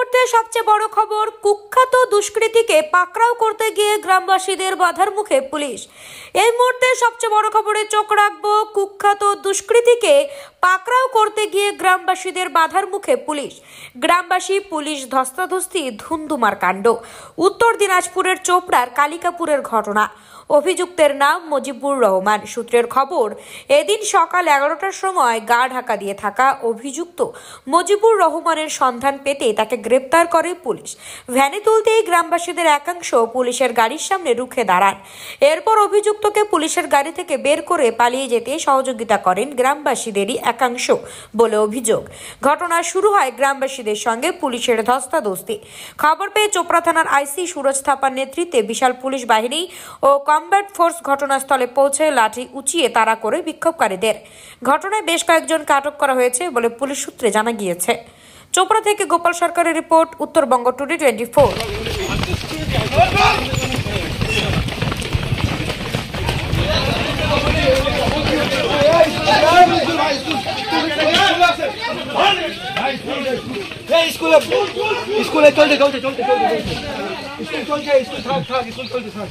মুহূর্তে সবচেয়ে বড় খবর, কুখ্যাত দুষ্কৃতীকে পাকড়াও করতে গিয়ে গ্রামবাসীদের বাধার মুখে পুলিশ। এই মুহূর্তে সবচেয়ে বড় খবরে চোখ রাখবো, কুখ্যাত দুষ্কৃতীকে পাকড়াও করতে গিয়ে গ্রামবাসীদের বাধার মুখে পুলিশ। গ্রামবাসী পুলিশ ধস্তাধস্তি, ধুন্ধুমার কাণ্ড। উত্তর দিনাজপুরের চোপড়ার কালিকাপুরের ঘটনা। অভিযুক্তের নাম মজিবুর রহমান। সূত্রের খবর, এদিন সকাল 11টার সময় গা ঢাকা দিয়ে থাকা অভিযুক্ত মজিবুর রহমানের সন্ধান পেতে তাকে গ্রেপ্তার করে পুলিশ। ভ্যানে তুলতেই গ্রামবাসীদের একাংশ পুলিশের গাড়ির সামনে রুখে দাঁড়ান। এরপর অভিযুক্তকে পুলিশের গাড়ি থেকে বের করে পালিয়ে যেতে সহযোগিতা করেন গ্রামবাসীদেরই একাংশ বলে অভিযোগ। ঘটনা শুরু হয় গ্রামবাসীদের সঙ্গে পুলিশের ধস্তাধস্তি। খবর পেয়ে চোপড়া থানার আইসি সুরজ থাপার নেতৃত্বে বিশাল পুলিশ বাহিনী ও কমব্যাট ফোর্স ঘটনাস্থলে পৌঁছে লাঠি উঁচিয়ে তাড়া করে বিক্ষোভকারীদের। ঘটনায় বেশ কয়েকজনকে আটক করা হয়েছে বলে পুলিশ সূত্রে জানা গিয়েছে। চোপড়া থেকে গোপাল সরকারের রিপোর্ট, উত্তরবঙ্গ টুডে 24। স্কুলে চলছে স্কুল থাক স্কুল চলছে থাক।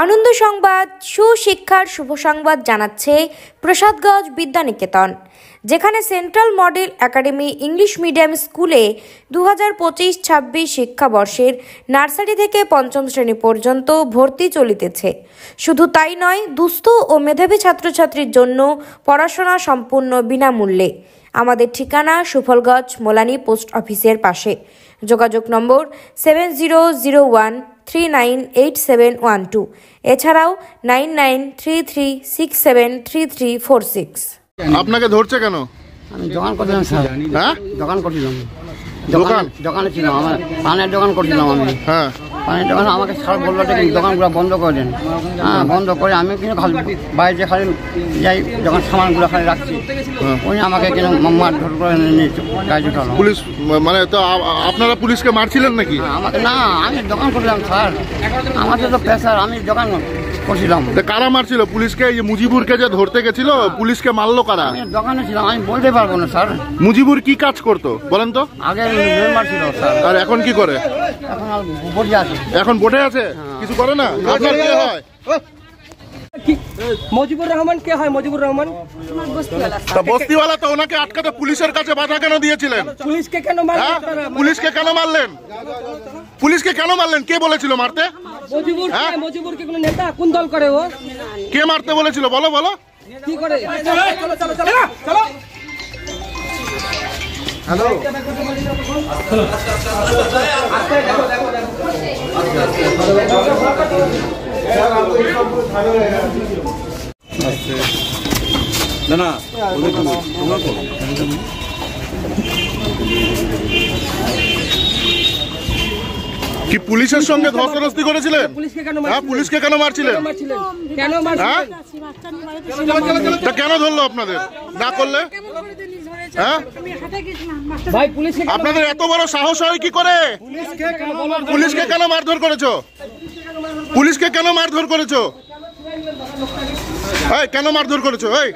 আনন্দ সংবাদ, সুশিক্ষার শুভ সংবাদ জানাচ্ছে প্রসাদগঞ্জ বিদ্যানিকেতন, যেখানে central model academy English medium স্কুলে 2025-26 শিক্ষাবর্ষের নার্সারি থেকে পঞ্চম শ্রেণী পর্যন্ত ভর্তি চলিতেছে। শুধু তাই নয়, দুস্থ ও মেধাবী ছাত্রছাত্রীর জন্য পড়াশোনা সম্পূর্ণ বিনামূল্যে। আমাদের ঠিকানা সুফলগঞ্জ মোলানি পোস্ট অফিসের পাশে। যোগাযোগ নম্বর 7001398712, এছাড়াও 9933673346। আপনাকে ধরছে কেন? আমি দোকান করছিলাম স্যার। হ্যাঁ, দোকান করছিলাম। দোকানে ছিলাম, আমার পানের দোকান করছিলাম আমি। হ্যাঁ, পানের দোকান আমাকে স্যার বললো যে দোকানগুলো বন্ধ করে দেন। হ্যাঁ, বন্ধ করে আমি কিন্তু খালি বাইরে খালি যাই, যখন সামানগুলো খালি রাখছি উনি আমাকে কিন্তু মারধর করে নিয়েছে, গাড়ি উঠালো পুলিশ। মানে তো আপনারা পুলিশকে মারছিলেন নাকি? আমাকে না, আমি দোকান করলাম স্যার, আমাদের তো প্রেসার, আমি দোকান করছিলাম। কারা মারছিল পুলিশকে? এই যে মুজিবুরকে যে ধরতে গেছিল, পুলিশকে মারলো কারা? আমি দোকানে ছিলাম, আমি বলতে পারবো না স্যার। মুজিবুর কি কাজ করতো বলেন তো? আগে মেম্বার ছিল স্যার। আর এখন কি করে? এখন আর বসে আছে। এখন বসে আছে, কিছু করে না? আপনার কে হয়? মজিবুর রহমান কে হয়? মজিবুর রহমান বস্তিওয়ালা। তো ওনাকে আটকাতে পুলিশের কাছে বাধা কেন দিয়েছিলেন? পুলিশকে কেন মারলেন? পুলিশকে কেন মারলেন? পুলিশকে কেন মারলেন? কে বলেছিল মারতে? মজিবুর কি কোনো নেতা? কোন দল করে ও? কে মারতে বলেছিল বলো বলো? কি করে? হ্যালো, না কি পুলিশের সঙ্গে ধস্তাধস্তি করেছিলেন? পুলিশকে কেন মারছিলেন? তা কেন ধরলো আপনাদের না করলে? হ্যাঁ, আপনাদের এত বড় সাহস হয় কি করে? পুলিশকে কেন মারধর করেছো? পুলিশকে কেন মারধর করেছো? এই কেন মারধর করেছো? এই